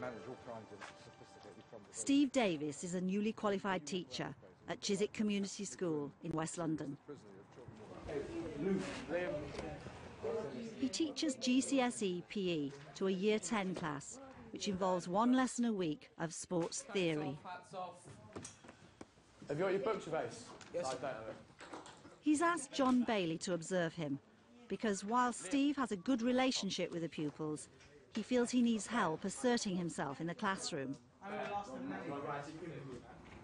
manage all kinds of sophisticated problems. Steve Davis is a newly qualified teacher at Chiswick Community School in West London. He teaches GCSE PE to a Year 10 class, which involves one lesson a week of sports theory. Hats off. Have you got your books, Ace? Yes. I don't have it. He's asked John Bailey to observe him, because while Steve has a good relationship with the pupils, he feels he needs help asserting himself in the classroom.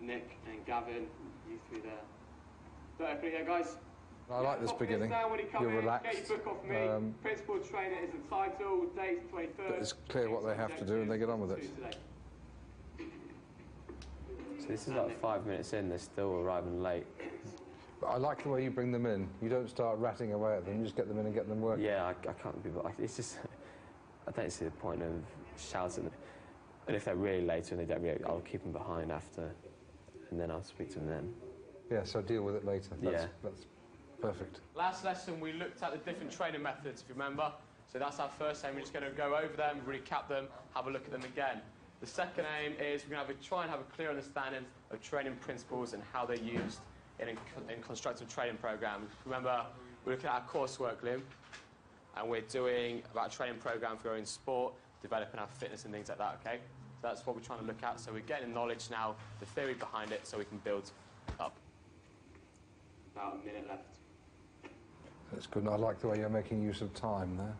Nick and Gavin, you three there. Don't open it yet, guys. I like this beginning. You're relaxed. Get your book off me. Principal trainer is the title, date 23rd. But it's clear what they have to do and they get on with it. So this is like 5 minutes in, they're still arriving late. But I like the way you bring them in. You don't start ratting away at them, you just get them in and get them working. Yeah, I can't be... It's just... I don't see the point of shouting at them. And if they're really late and they don't react, I'll keep them behind after, and then I'll speak to them then. Yeah, so deal with it later. That's perfect. Last lesson we looked at the different training methods, if you remember. So that's our first aim. We're just going to go over them, recap them, have a look at them again. The second aim is we're going to try and have a clear understanding of training principles and how they're used in constructing training programs. Remember, we're looking at our coursework, Liam, and we're doing about a training program for in sport, developing our fitness and things like that, okay? So that's what we're trying to look at. So we're getting knowledge now, the theory behind it, so we can build up. About a minute left. That's good, and I like the way you're making use of time there.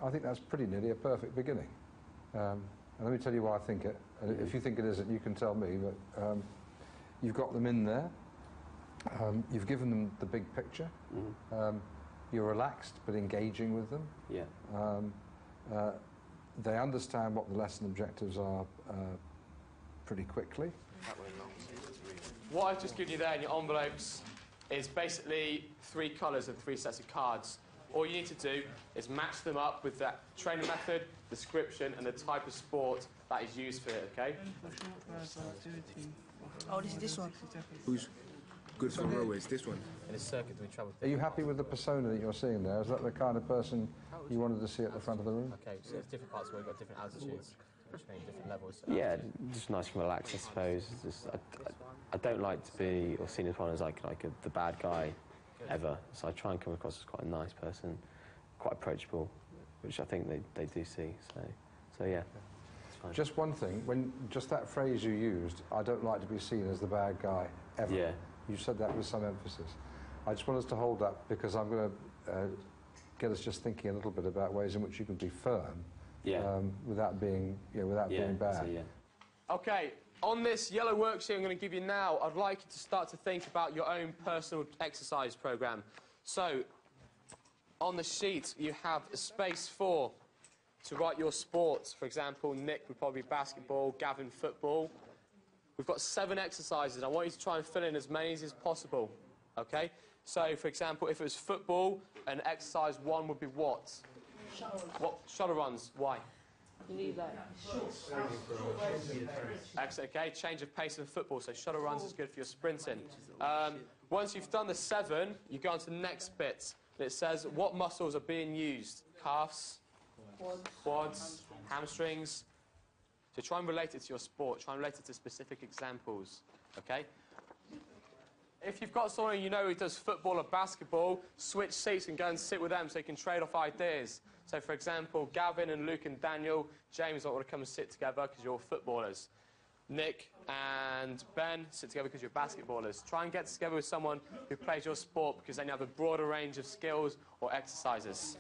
I think that's pretty nearly a perfect beginning. And let me tell you why I think it. And if you think it isn't, you can tell me, but you've got them in there. You've given them the big picture. You're relaxed but engaging with them. Yeah. They understand what the lesson objectives are pretty quickly. What I've just given you there in your envelopes is basically 3 colours and 3 sets of cards. All you need to do is match them up with that training method, description, and the type of sport that is used for it, okay? Oh, this one. Who's good for railways? This one. In a circuit we travel. Are you happy with the persona that you're seeing there? Is that the kind of person you wanted to see at the front of the room? Okay, so there's different parts where we've got different altitudes, different levels. Yeah, just nice and relaxed, I suppose. Just, I don't like to be or seen as one as the bad guy ever. So I try and come across as quite a nice person, quite approachable, which I think they do see. So yeah. Just one thing, just that phrase you used, I don't like to be seen as the bad guy ever. Yeah. You said that with some emphasis. I just want us to hold that because I'm going to get us just thinking a little bit about ways in which you can be firm, without being, being bad. So, yeah. Okay, on this yellow worksheet I'm going to give you now, I'd like you to start to think about your own personal exercise program. So, on the sheet you have a space for to write your sports. For example, Nick would probably be basketball, Gavin football. We've got 7 exercises. I want you to try and fill in as many as possible, okay? So, for example, if it was football, and exercise 1 would be what? Shuttle runs. Why? You need like Okay, change of pace in football, so shuttle runs is good for your sprinting. Once you've done the 7, you go on to the next bit. And it says what muscles are being used. Calves, quads, hamstrings. So try and relate it to your sport, try and relate it to specific examples, okay? If you've got someone you know who does football or basketball, switch seats and go and sit with them so you can trade off ideas. So, for example, Gavin and Luke and Daniel, James might want to come and sit together because you're footballers. Nick and Ben sit together because you're basketballers. Try and get together with someone who plays your sport because then you have a broader range of skills or exercises.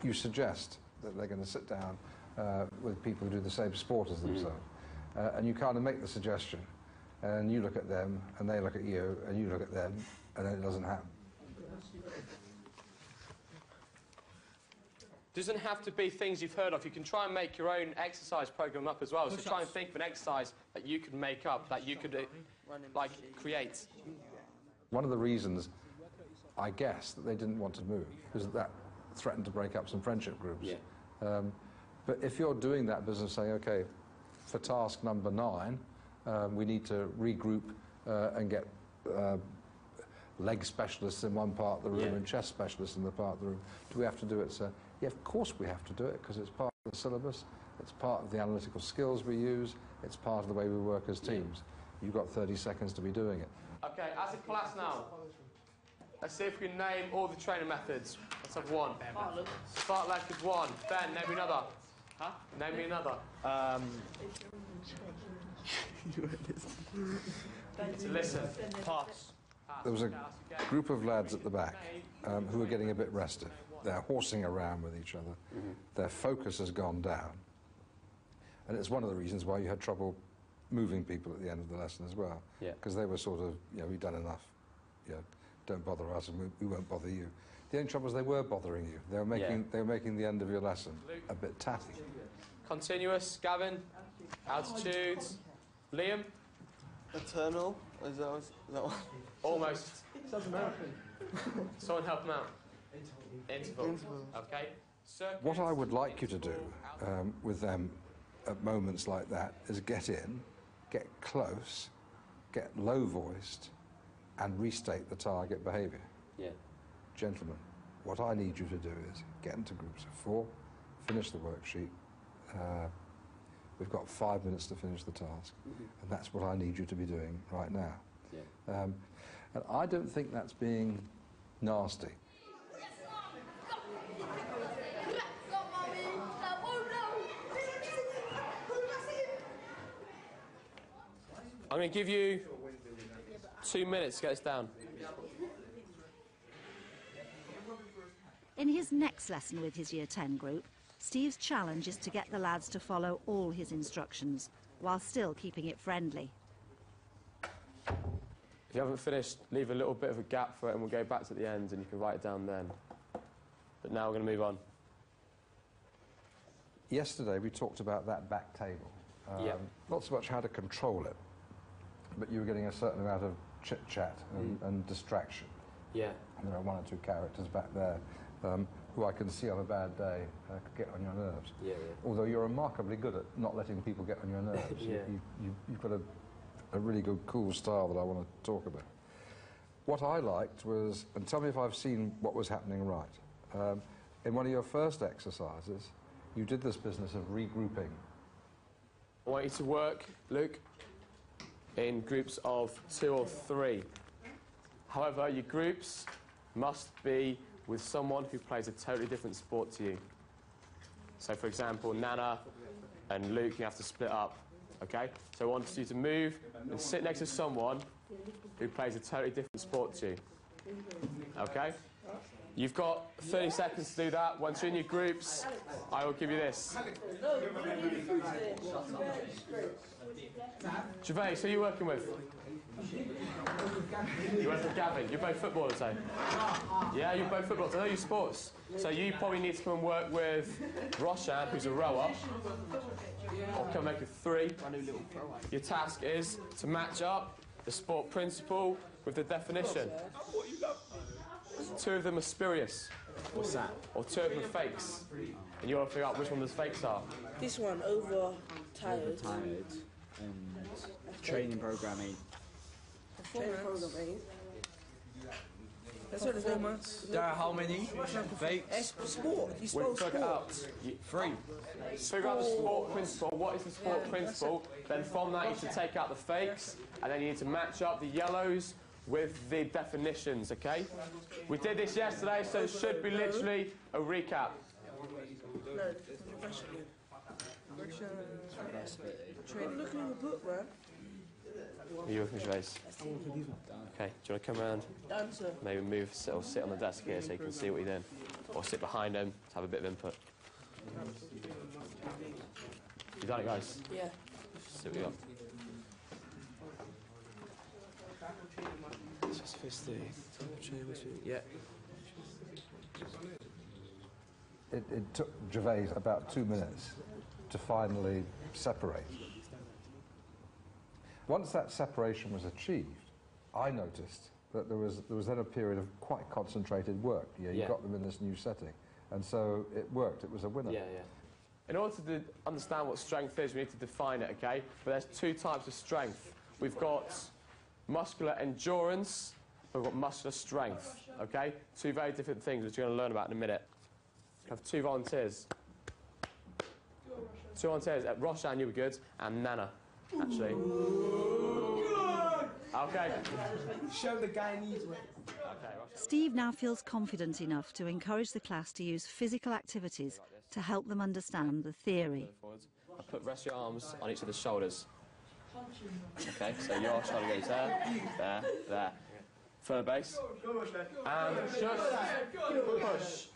You suggest that they're going to sit down with people who do the same sport as themselves. And you kind of make the suggestion, and you look at them, and they look at you, and you look at them, and then it doesn't happen. Doesn't have to be things you've heard of. You can try and make your own exercise program up as well. So try and think of an exercise that you could make up, that you could, create. One of the reasons, I guess, that they didn't want to move is that threatened to break up some friendship groups. Yeah. But if you're doing that business, saying, OK, for task number 9, we need to regroup and get leg specialists in one part of the room and chest specialists in the part of the room. Do we have to do it, sir? Yeah, of course we have to do it, because it's part of the syllabus, it's part of the analytical skills we use, it's part of the way we work as teams. You've got 30 seconds to be doing it. Okay, as a class now, let's see if we can name all the training methods. Let's have one. Fartlek is one. Ben, name me another. Huh? Name me another. Listen. Pass. There was a group of lads at the back who were getting a bit restive. They're horsing around with each other. Their focus has gone down. And it's one of the reasons why you had trouble moving people at the end of the lesson as well. Because they were sort of, we've done enough. Don't bother us and we won't bother you. The only trouble is they were bothering you. They were making the end of your lesson a bit tatty. Continuous, Gavin. Altitudes. Liam. Eternal. Is that one? Almost. Sounds American. Someone help him out. Interval. Okay. Circuit. What I would like you to do with them at moments like that is get in, get close, get low-voiced, and restate the target behaviour. Gentlemen, what I need you to do is get into groups of 4, finish the worksheet. We've got 5 minutes to finish the task, and that's what I need you to be doing right now. And I don't think that's being nasty. I'm going to give you 2 minutes to get this down. In his next lesson with his Year 10 group, Steve's challenge is to get the lads to follow all his instructions, while still keeping it friendly. If you haven't finished, leave a little bit of a gap for it and we'll go back to the end and you can write it down then. But now we're going to move on. Yesterday we talked about that back table. Not so much how to control it, but you were getting a certain amount of chit-chat and distraction. And there are 1 or 2 characters back there who I can see on a bad day could get on your nerves. Although you're remarkably good at not letting people get on your nerves. You've got a really good, cool style that I want to talk about. What I liked was, and tell me if I've seen what was happening right, in one of your first exercises, you did this business of regrouping. I want you to work, Luke, in groups of 2 or 3. However, your groups must be with someone who plays a totally different sport to you. So, for example, Nana and Luke, you have to split up, okay? So I want you to move and sit next to someone who plays a totally different sport to you, okay? You've got 30 seconds to do that. Once you're in your groups, I will give you this. Gervais, who are you working with? You work with Gavin. You're both footballers, eh? Yeah, you're both footballers. I know you sports. So you probably need to come and work with Roshan, who's a rower. Or come make a 3. Your task is to match up the sport principle with the definition. 2 of them are spurious. What's that? Or 2 of them are fakes. And you want to figure out which one those fakes are. This one, overtired. Tired. Training programming. Programming. That's what it's doing. There are how many? Fakes? Sport. You We'll spell figure it out. sport. 3. Figure out the sport principle. What is the sport principle? Then from that you should take out the fakes, and then you need to match up the yellows with the definitions, okay? We did this yesterday, so it should be literally a recap. No, I'm looking in the book, man. Are you working with Gervais? Okay, do you want to come around? Answer. Maybe move or sit on the desk here so you can see what you're doing. Or sit behind him to have a bit of input. You done it, guys? Yeah. See what we got. Yeah. It took Gervais about 2 minutes to finally separate. Once that separation was achieved, I noticed that there was then a period of quite concentrated work. You got them in this new setting, and so it worked. It was a winner. In order to understand what strength is, we need to define it, okay? But there's 2 types of strength. We've got muscular endurance, we've got muscular strength, okay? Two very different things which you're going to learn about in a minute. We have two volunteers. Two volunteers. Roshan, you were good, and Nana, actually. Okay. Show the guy needs weight. Okay, Roshan. Steve now feels confident enough to encourage the class to use physical activities to help them understand the theory. Forwards. Rest your arms on each of the shoulders. Okay, so your shoulder goes there, there. Further base. And just push.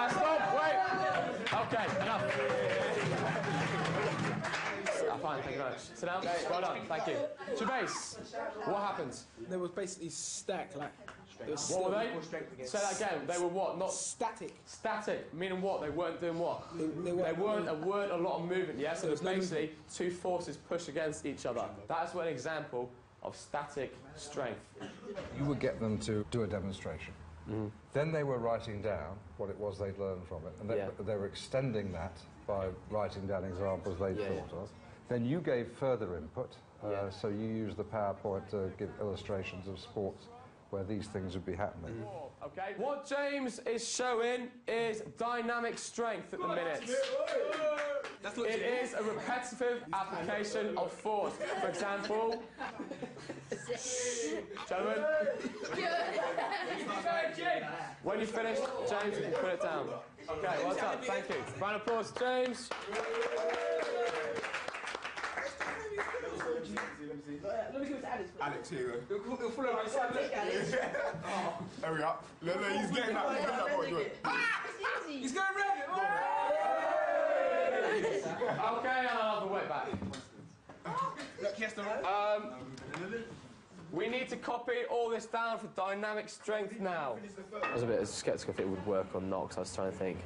Stop, wait. Okay, enough. Fine, thank you very much. Sit down. Well done, thank you. To base, what happened? They was basically stacked, like. What were they? Say that again. They were what? Not static. Static, meaning what? They weren't doing what? They weren't a lot of movement, yeah? So there's basically two forces push against each other. That's an example of static strength. You would get them to do a demonstration. Mm-hmm. Then they were writing down what it was they'd learned from it, and they were extending that by writing down examples they'd thought of. Then you gave further input, so you used the PowerPoint to give illustrations of sports where these things would be happening. Okay. What James is showing is dynamic strength at the minute. It is a repetitive application of force. For example, gentlemen, when you finish, James, you can put it down. Okay, well done. Thank you. Round of applause, James. Let me give it to Alex. Alex, here you go. You're full of myself. There we go. No, he's getting that. He's getting that. What you doing? He's going red. Okay, I'll have the weight back. Look, yes, We need to copy all this down for dynamic strength now. I was a bit sceptical if it would work or not, because I was trying to think,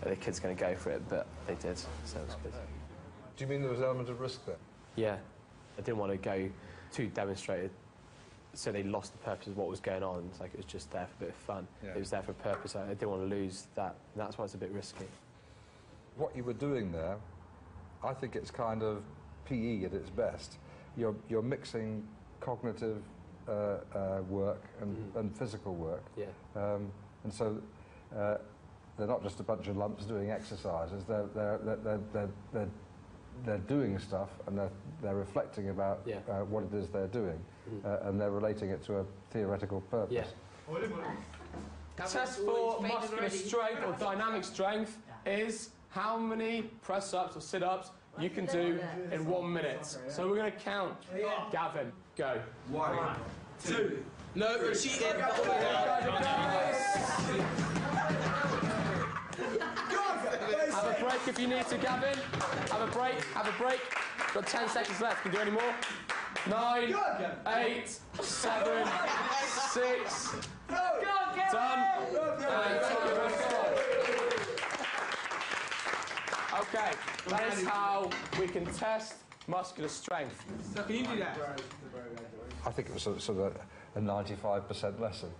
are the kids going to go for it? But they did, so it was good. Do you mean there was an element of risk there? Yeah, I didn't want to go too demonstrated, so they lost the purpose of what was going on. It's like it was just there for a bit of fun. Yeah. It was there for a purpose. I didn't want to lose that, and that's why it's a bit risky. What you were doing there, I think it's kind of PE at its best. You're mixing cognitive work and physical work. Yeah. And so they're not just a bunch of lumps doing exercises. They're doing stuff, and they're reflecting about what it is they're doing, and they're relating it to a theoretical purpose. Yeah. Test for muscular strength or dynamic strength is how many press-ups or sit-ups you can do in 1 minute. So we're going to count. Gavin, go. 1, 2. No, you're cheating. Have a break if you need to, Gavin. Have a break, have a break. Got 10 seconds left. Can you do any more? 9, 8, 7, 6. Done. Okay, that is how we can test muscular strength. So can you do that? I think it was sort of a 95% lesson.